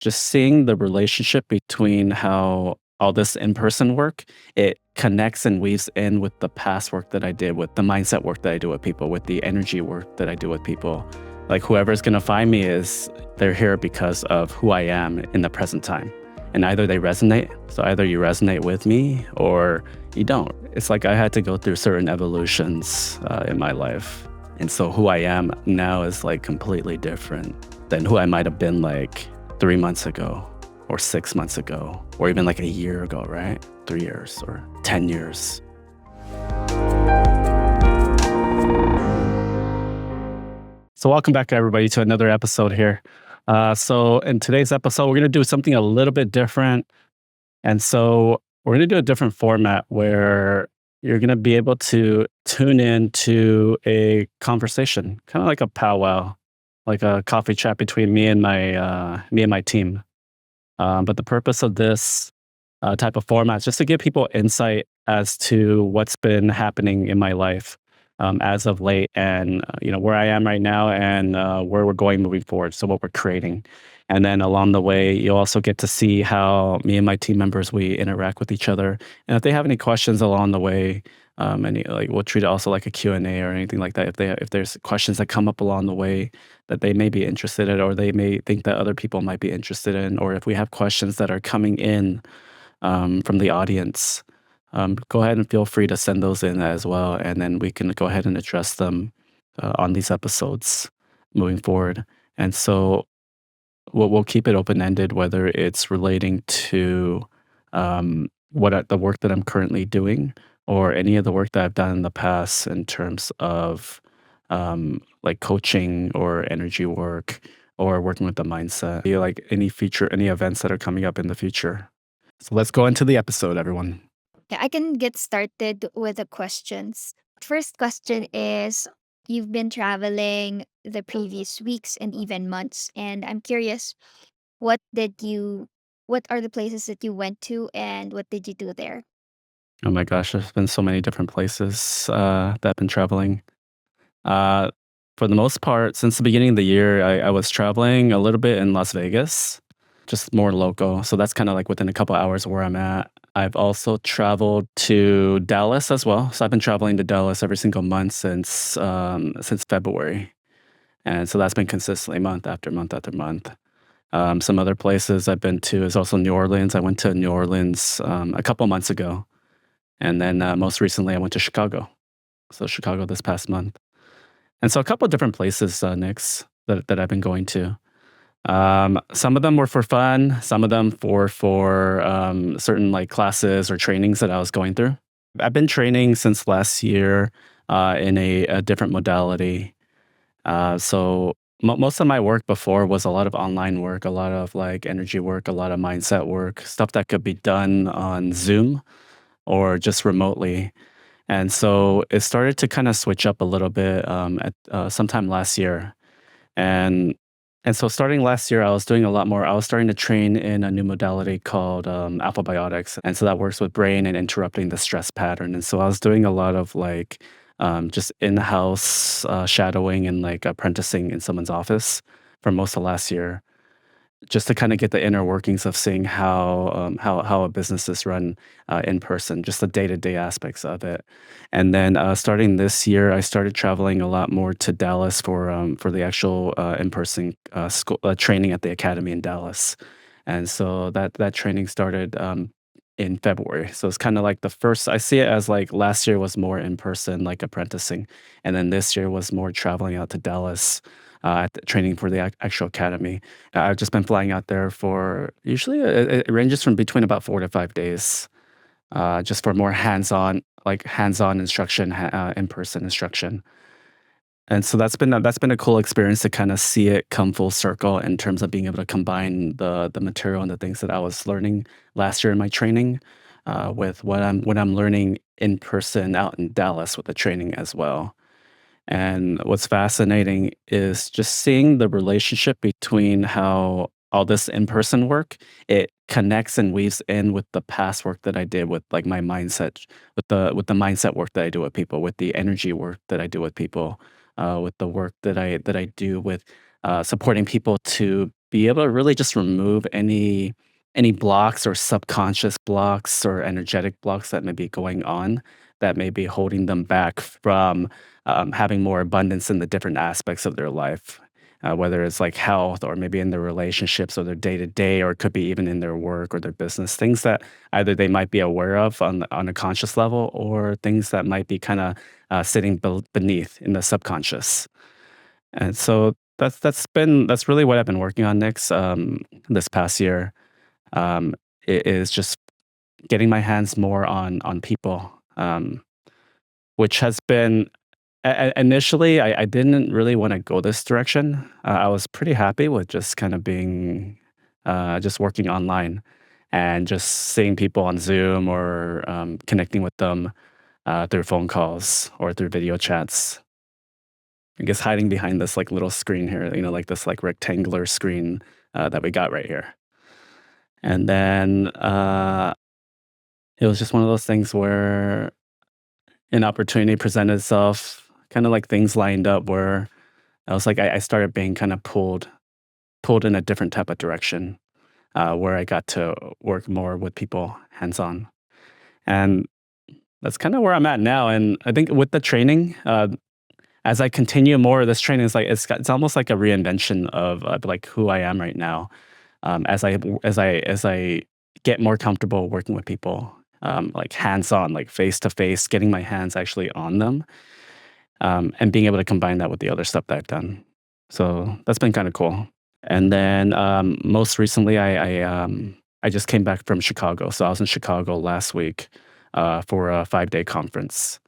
just seeing the relationship between how all this in-person work, it connects and weaves in with the past work that I did, with the mindset work that I do with people, with the energy work that I do with people. Like whoever's gonna find me is they're here because of who I am in the present time. And either they resonate, so either you resonate with me or you don't. It's like I had to go through certain evolutions in my life. And so who I am now is like completely different than who I might have been like 3 months ago or 6 months ago or even like a year ago, right? 3 years or 10 years. So, welcome back, everybody, to another episode here. In today's episode, we're going to do something a little bit different. And so, we're going to do a different format where you're going to be able to tune in to a conversation, kind of like a powwow, like a coffee chat between me and my team. But the purpose of this type of format is just to give people insight as to what's been happening in my life as of late, and where I am right now, and where we're going moving forward. So what we're creating, and then along the way, you'll also get to see how me and my team members we interact with each other, and if they have any questions along the way. We'll treat it also like a Q&A or anything like that. If there's questions that come up along the way that they may be interested in, or they may think that other people might be interested in, or if we have questions that are coming in from the audience, go ahead and feel free to send those in as well, and then we can go ahead and address them on these episodes moving forward. And so we'll keep it open ended, whether it's relating to the work that I'm currently doing, or any of the work that I've done in the past in terms of like coaching or energy work or working with the mindset. Like any events that are coming up in the future. So let's go into the episode, everyone. Yeah, I can get started with the questions. First question is, you've been traveling the previous weeks and even months, and I'm curious, what did you what are the places that you went to and what did you do there? Oh my gosh, there's been so many different places that I've been traveling. Uh, for the most part, since the beginning of the year, I was traveling a little bit in Las Vegas, just more local. So that's kind of like within a couple hours of where I'm at. I've also traveled to Dallas as well. So I've been traveling to Dallas every single month since February, and so that's been consistently month after month after month. Some other places I've been to is also New Orleans. I went to New Orleans a couple months ago, and then most recently I went to Chicago. So Chicago this past month. And so a couple of different places, Nix, that I've been going to. Some of them were for fun, some of them for certain like classes or trainings that I was going through. I've been training since last year in a different modality. Most of my work before was a lot of online work, a lot of like energy work, a lot of mindset work, stuff that could be done on Zoom or just remotely. And so it started to kind of switch up a little bit at sometime last year. And and so starting last year, I was doing a lot more. I was starting to train in a new modality called Alpha Biotics, and so that works with brain and interrupting the stress pattern. And so I was doing a lot of like just in-house shadowing and like apprenticing in someone's office for most of last year, just to kind of get the inner workings of seeing how a business is run in person, just the day to day aspects of it. And then starting this year, I started traveling a lot more to Dallas for the actual in person school training at the academy in Dallas. And so that training started in February. So it's kind of like the first. I see it as like last year was more in person, like apprenticing, and then this year was more traveling out to Dallas training for the actual academy. I've just been flying out there for usually it ranges from between about 4 to 5 days, just for more hands-on instruction, in-person instruction. And so that's been a cool experience to kind of see it come full circle in terms of being able to combine the material and the things that I was learning last year in my training with what I'm learning in person out in Dallas with the training as well. And what's fascinating is just seeing the relationship between how all this in-person work, it connects and weaves in with the past work that I did with like my mindset, with the mindset work that I do with people, with the energy work that I do with people, with the work that I do with supporting people to be able to really just remove any blocks or subconscious blocks or energetic blocks that may be going on that may be holding them back from having more abundance in the different aspects of their life, whether it's like health or maybe in their relationships or their day to day, or it could be even in their work or their business, things that either they might be aware of on a conscious level or things that might be kind of sitting beneath in the subconscious. And so that's really what I've been working on next this past year. Um, it is just getting my hands more on people, which has been initially I didn't really want to go this direction. I was pretty happy with just kind of being just working online and just seeing people on Zoom or connecting with them through phone calls or through video chats. I guess hiding behind this like little screen here, like this like rectangular screen that we got right here. And then it was just one of those things where an opportunity presented itself, kind of like things lined up where I was like, I started being kind of pulled in a different type of direction, where I got to work more with people hands on. And that's kind of where I'm at now. And I think with the training, as I continue more of this training, it's almost like a reinvention of like who I am right now. As I get more comfortable working with people, like hands on, like face to face, getting my hands actually on them, and being able to combine that with the other stuff that I've done. So that's been kind of cool. And then most recently, I just came back from Chicago. So I was in Chicago last week for a 5 day conference,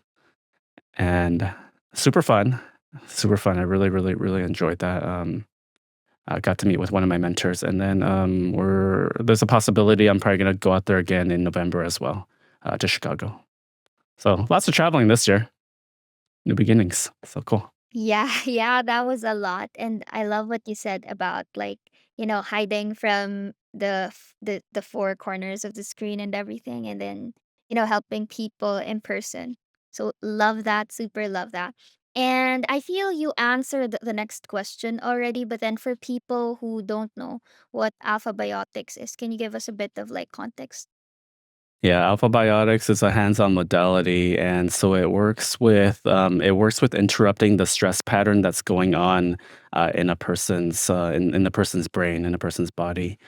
and super fun, super fun. I really, really, really enjoyed that. I got to meet with one of my mentors, and then there's a possibility I'm probably gonna go out there again in November as well, to Chicago. So lots of traveling this year, new beginnings. So cool. Yeah, yeah, that was a lot. And I love what you said about like, hiding from the four corners of the screen and everything and then, helping people in person. So love that, super love that. And I feel you answered the next question already, but then for people who don't know what alpha biotics is, can you give us a bit of like context? Yeah, Alpha Biotics is a hands-on modality, and so it works with interrupting the stress pattern that's going on in a person's in a person's brain, in a person's body.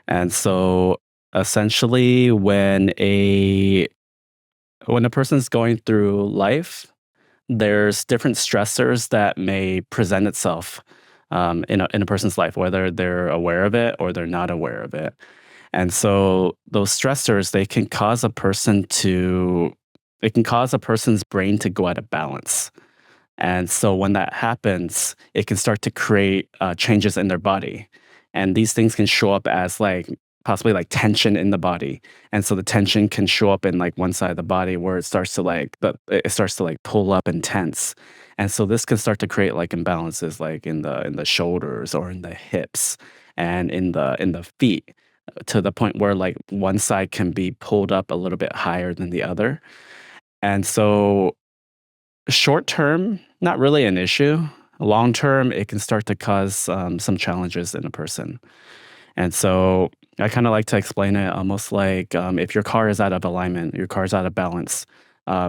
And so essentially when a person's going through life, there's different stressors that may present itself in a person's life, whether they're aware of it or they're not aware of it. And so those stressors, they can cause a person's brain to go out of balance. And so when that happens, it can start to create changes in their body. And these things can show up as like possibly like tension in the body. And so the tension can show up in like one side of the body where it starts to like pull up and tense. And so this can start to create like imbalances like in the shoulders or in the hips and in the feet, to the point where like one side can be pulled up a little bit higher than the other. And so short term, not really an issue. Long term, it can start to cause some challenges in a person. And so I kind of like to explain it almost like if your car is out of alignment, your car is out of balance.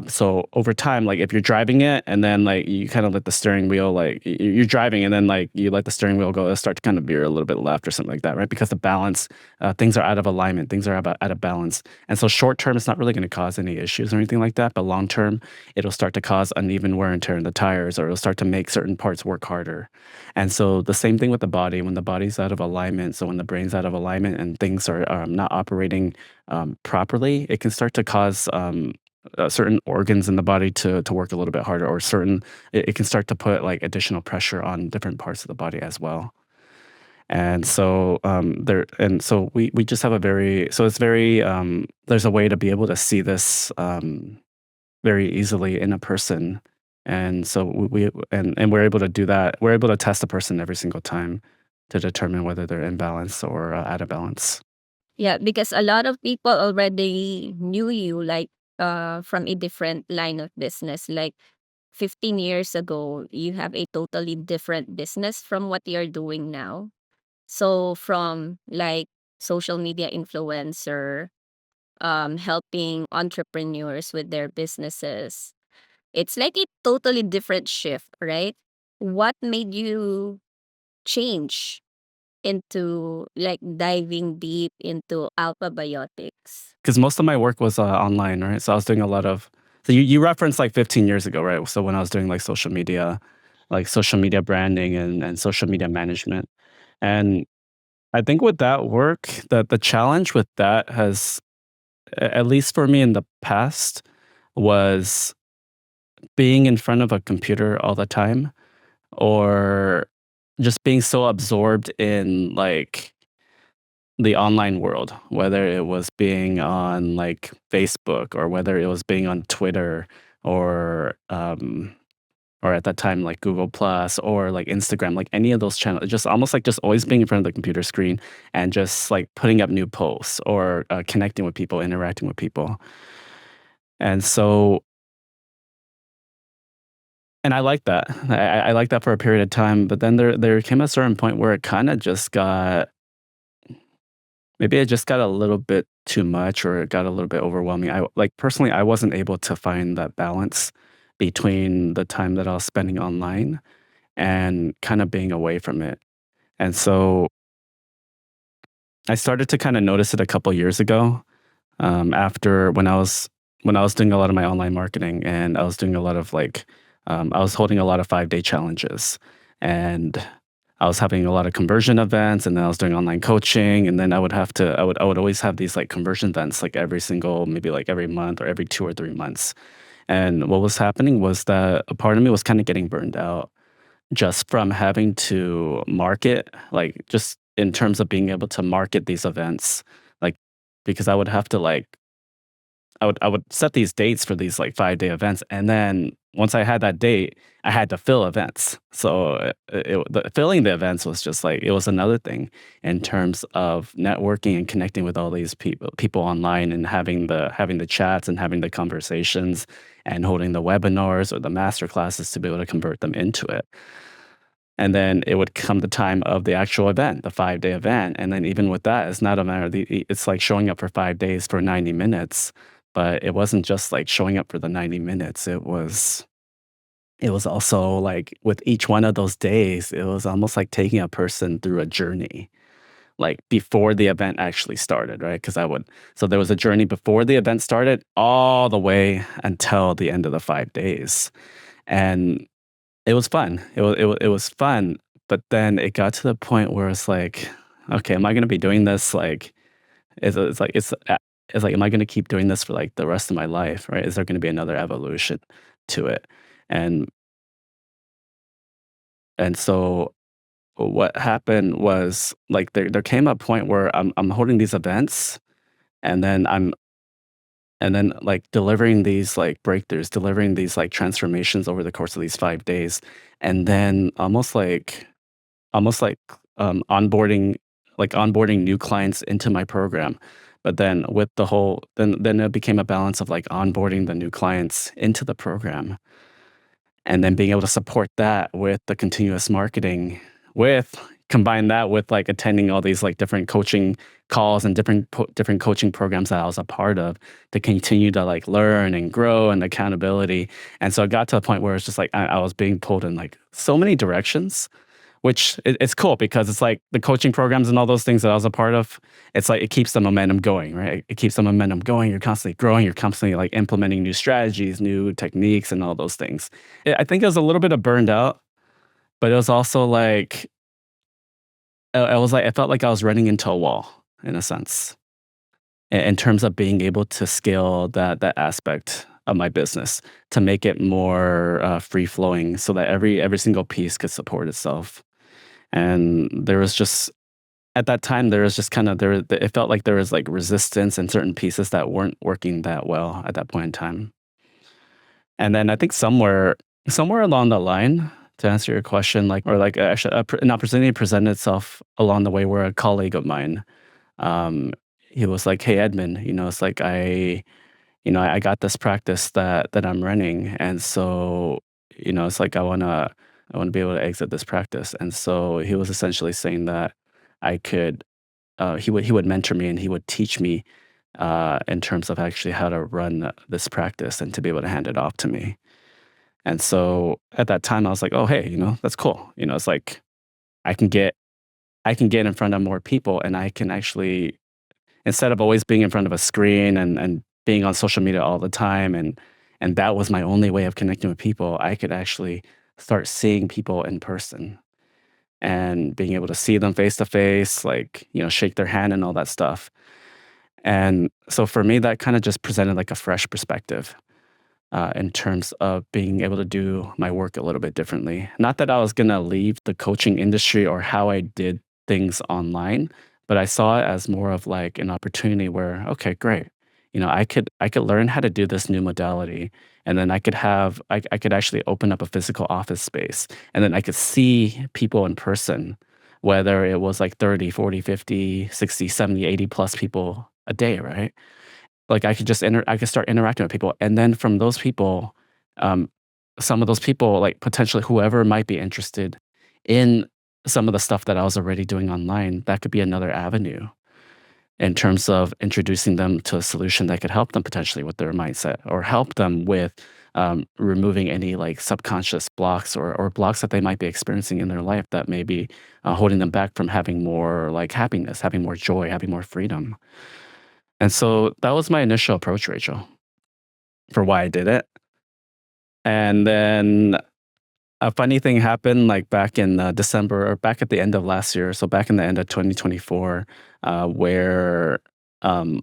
So over time, like if you're driving it and then like you kind of let the steering wheel, like you're driving and then like you let the steering wheel go, it'll start to kind of veer a little bit left or something like that, right? Because the balance, things are out of alignment, things are out of balance. And so short term, it's not really going to cause any issues or anything like that. But long term, it'll start to cause uneven wear and tear in the tires, or it'll start to make certain parts work harder. And so the same thing with the body, when the body's out of alignment, so when the brain's out of alignment and things are not operating properly, it can start to cause certain organs in the body to work a little bit harder, or it can start to put like additional pressure on different parts of the body as well. And so we just have a very so it's very there's a way to be able to see this very easily in a person. And so and we're able to do that. We're able to test a person every single time to determine whether they're in balance or out of balance. Yeah, because a lot of people already knew you like from a different line of business. Like 15 years ago, you have a totally different business from what you're doing now. So from like social media influencer, helping entrepreneurs with their businesses, it's like a totally different shift, right? What made you change into like diving deep into Alpha Biotics? Because most of my work was online, right? So I was doing a lot of. So you referenced like 15 years ago, right? So when I was doing like social media branding and social media management, and I think with that work, that the challenge with that has, at least for me in the past, was being in front of a computer all the time, or just being so absorbed in like the online world, whether it was being on like Facebook or whether it was being on Twitter or at that time like Google Plus or like Instagram, like any of those channels, just almost like just always being in front of the computer screen and just like putting up new posts or connecting with people, interacting with people. And so, and I like that. I like that for a period of time, but then there came a certain point where it kind of just got, maybe it just got a little bit too much or it got a little bit overwhelming. I like personally, I wasn't able to find that balance between the time that I was spending online and kind of being away from it. And so I started to kind of notice it a couple years ago, after when I was doing a lot of my online marketing and I was doing a lot of like I was holding a lot of 5-day challenges, and I was having a lot of conversion events, and then I was doing online coaching, and then I would always have these like conversion events like every single, maybe like every month or every 2 or 3 months. And what was happening was that a part of me was kind of getting burned out just from having to market, like just in terms of being able to market these events, like because I would have to like I would set these dates for these like 5-day events, and then once I had that date, I had to fill events. So filling the events was just like it was another thing in terms of networking and connecting with all these people online and having the chats and having the conversations and holding the webinars or the master classes to be able to convert them into it. And then it would come the time of the actual event, the 5-day event. And then even with that, it's not a matter of it's like showing up for 5 days for 90 minutes. But it wasn't just like showing up for the 90 minutes. It was also like with each one of those days, it was almost like taking a person through a journey, like before the event actually started, right? Because so there was a journey before the event started all the way until the end of the 5 days. And it was fun. It was fun, but then it got to the point where it's like, okay, am I gonna be doing this like it's like, am I gonna keep doing this for like the rest of my life, right? Is there gonna be another evolution to it? And and so what happened was like there came a point where I'm holding these events, and then like delivering these like breakthroughs, delivering these like transformations over the course of these 5 days, and then almost onboarding onboarding new clients into my program. But then with the whole then it became a balance of like onboarding the new clients into the program and then being able to support that with the continuous marketing, with combine that with like attending all these like different coaching calls and different coaching programs that I was a part of to continue to like learn and grow and accountability. And so it got to a point where it's just like I was being pulled in like so many directions, which it's cool because it's like the coaching programs and all those things that I was a part of. It's like it keeps the momentum going, right? It keeps the momentum going. You're constantly growing. You're constantly like implementing new strategies, new techniques, and all those things. I think it was a little bit of burned out, but it was also like I was like I felt like I was running into a wall in a sense in terms of being able to scale that aspect of my business to make it more free flowing, so that every single piece could support itself. And there was just at that time there was just kind of it felt like there was like resistance in certain pieces that weren't working that well at that point in time. And then I think somewhere along the line, to answer your question, like or like actually an opportunity presented itself along the way where a colleague of mine, um, he was like, "Hey Edmund, it's like I got this practice that I'm running, and so it's like I wanna be able to exit this practice." And so he was essentially saying that I could he would mentor me and he would teach me in terms of actually how to run this practice and to be able to hand it off to me. And so at that time, I was like, oh hey, that's cool. It's like I can get I can get in front of more people, and I can actually, instead of always being in front of a screen and being on social media all the time, and that was my only way of connecting with people, I could actually start seeing people in person and being able to see them face to face, like, shake their hand and all that stuff. And so for me, that kind of just presented like a fresh perspective in terms of being able to do my work a little bit differently. Not that I was going to leave the coaching industry or how I did things online, but I saw it as more of like an opportunity where, okay, great. I could learn how to do this new modality, and then I could actually open up a physical office space, and then I could see people in person, whether it was like 30, 40, 50, 60, 70, 80 plus people a day, right? Like, I could start interacting with people, and then from those people, um, some of those people, like, potentially whoever might be interested in some of the stuff that I was already doing online, that could be another avenue in terms of introducing them to a solution that could help them potentially with their mindset or help them with, removing any, like, subconscious blocks or blocks that they might be experiencing in their life that may be, holding them back from having more, like, happiness, having more joy, having more freedom. And so that was my initial approach, Rachel, for why I did it. And then a funny thing happened like back in December or back at the end of last year. So back in the end of 2024, where um,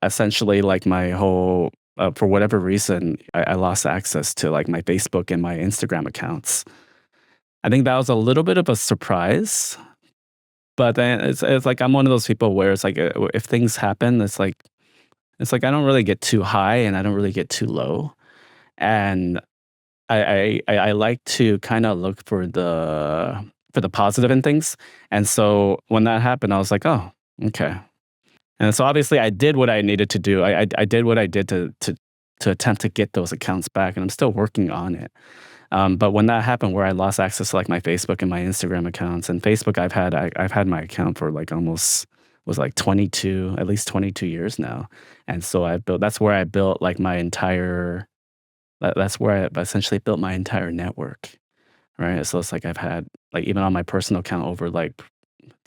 essentially like my whole, for whatever reason, I lost access to like my Facebook and my Instagram accounts. I think that was a little bit of a surprise. But then it's like I'm one of those people where it's like if things happen, it's like I don't really get too high and I don't really get too low. And I like to kind of look for the positive in things. And so when that happened, I was like, oh, okay. And so obviously I did what I needed to do. I did what I did to attempt to get those accounts back, and I'm still working on it. But when that happened, where I lost access to like my Facebook and my Instagram accounts, and Facebook, I've had my account for like almost was like 22, at least 22 years now. And so that's where I built like my entire, that's where I essentially built my entire network, right? So it's like I've had like even on my personal account over like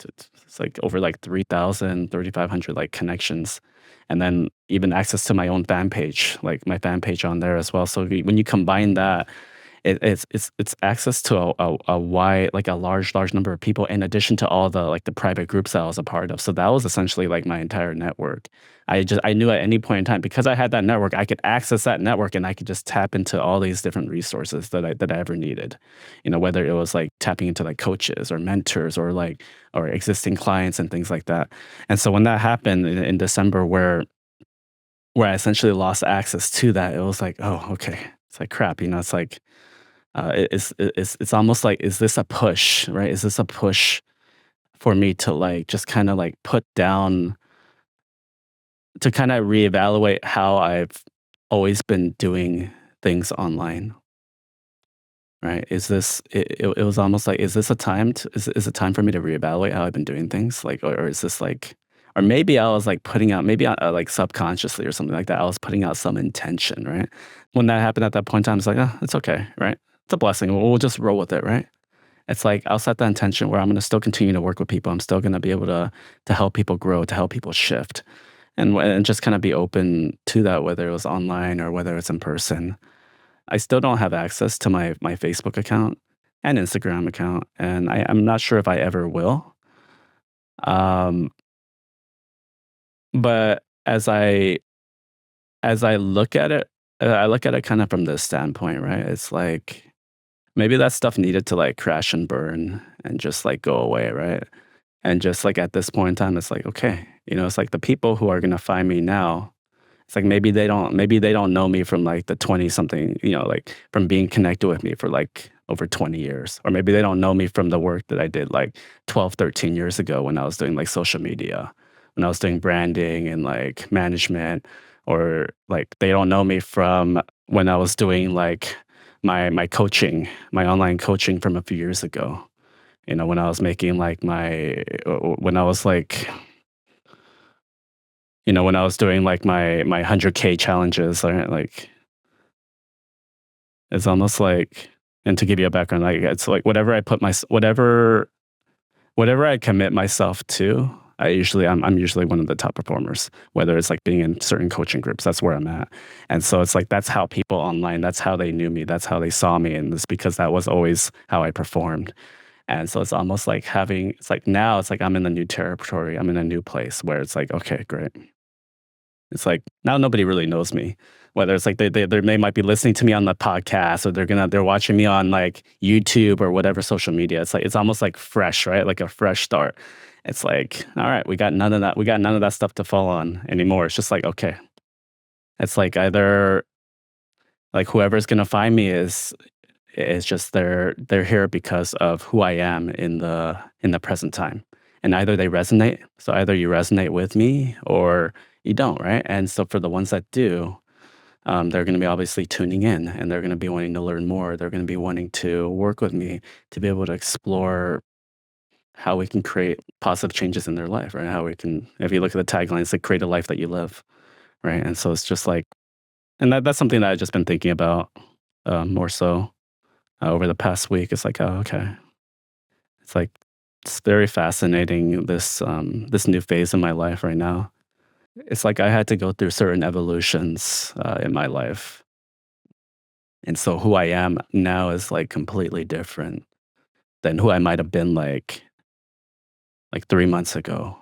it's like over like 3,000, 3,500 like connections, and then even access to my own fan page, like my fan page on there as well. So when you combine that, it's access to a wide, like a large number of people in addition to all the like the private groups that I was a part of. So that was essentially like my entire network. I knew at any point in time, because I had that network, I could access that network and I could just tap into all these different resources that I ever needed. Whether it was like tapping into like coaches or mentors or like or existing clients and things like that. And so when that happened in December, where I essentially lost access to that, it was like, oh, okay. It's like crap, it's like it's almost like, is this a push, right? Is this a push for me to like just kind of like put down, to kind of reevaluate how I've always been doing things online, right? It was almost like, is this a time to, is it time for me to reevaluate how I've been doing things? Like, or is this like, or maybe I was like putting out, maybe like subconsciously or something like that, I was putting out some intention, right? When that happened at that point in time, it's like, oh, it's okay, right? It's a blessing. We'll just roll with it, right? It's like I'll set the intention where I'm going to still continue to work with people. I'm still going to be able to help people grow, to help people shift, and just kind of be open to that, whether it was online or whether it's in person. I still don't have access to my Facebook account and Instagram account, and I'm not sure if I ever will. Um, but as I look at it, I look at it kind of from this standpoint, right? It's like maybe that stuff needed to like crash and burn and just like go away, right? And just like at this point in time, it's like, okay, it's like the people who are gonna find me now, it's like maybe they don't know me from like the 20 something, like from being connected with me for like over 20 years. Or maybe they don't know me from the work that I did like 12, 13 years ago when I was doing like social media, when I was doing branding and like management, or like they don't know me from when I was doing like my coaching, my online coaching from a few years ago. when I was making like when I was like, when I was doing like my 100K challenges, right? Like it's almost like, and to give you a background, like it's like whatever I commit myself to, I'm usually one of the top performers. Whether it's like being in certain coaching groups, that's where I'm at. And so it's like that's how people online, that's how they knew me, that's how they saw me, and it's because that was always how I performed. And so it's almost like it's like now it's like I'm in a new territory, I'm in a new place where it's like, okay, great. It's like now nobody really knows me. Whether it's like they might be listening to me on the podcast, or they're watching me on like YouTube or whatever social media. It's like it's almost like fresh, right? Like a fresh start. It's like, all right, we got none of that. We got none of that stuff to fall on anymore. It's just like, okay. It's like either like whoever's gonna find me is just they're here because of who I am in the present time. And either they resonate, so either you resonate with me or you don't, right? And so for the ones that do, they're going to be obviously tuning in, and they're going to be wanting to learn more. They're going to be wanting to work with me to be able to explore how we can create positive changes in their life, right? How we can, if you look at the tagline, it's like create a life that you live, right? And so it's just like, and that's something that I've just been thinking about more so over the past week. It's like, oh, okay. It's like, it's very fascinating, this new phase in my life right now. It's like I had to go through certain evolutions in my life. And so who I am now is like completely different than who I might have been like 3 months ago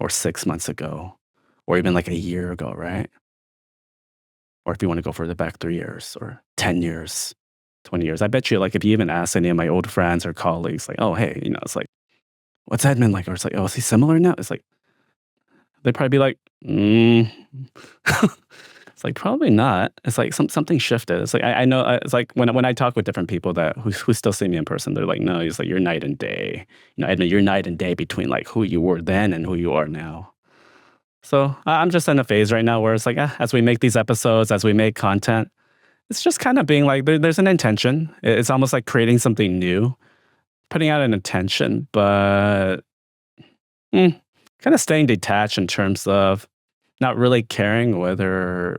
or 6 months ago or even like a year ago, right? Or if you want to go further back, 3 years or 10 years, 20 years. I bet you like if you even ask any of my old friends or colleagues, like, oh, hey, it's like, what's Edmund like? Or it's like, oh, is he similar now? It's like, they'd probably be like, It's like probably not. It's like something shifted. It's like I know. It's like when I talk with different people who still see me in person, they're like, no, he's like you're night and day. Edmund, you're night and day between like who you were then and who you are now. So I'm just in a phase right now where it's like as we make these episodes, as we make content, it's just kind of being like there's an intention. It's almost like creating something new, putting out an intention, but kind of staying detached in terms of not really caring whether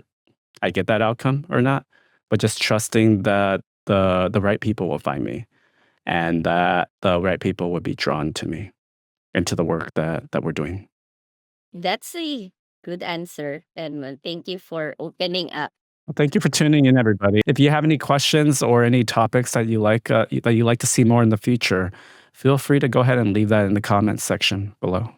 I get that outcome or not, but just trusting that the right people will find me and that the right people will be drawn to me and to the work that we're doing. That's a good answer, Edmund. Thank you for opening up. Well, thank you for tuning in, everybody. If you have any questions or any topics that you like to see more in the future, feel free to go ahead and leave that in the comments section below.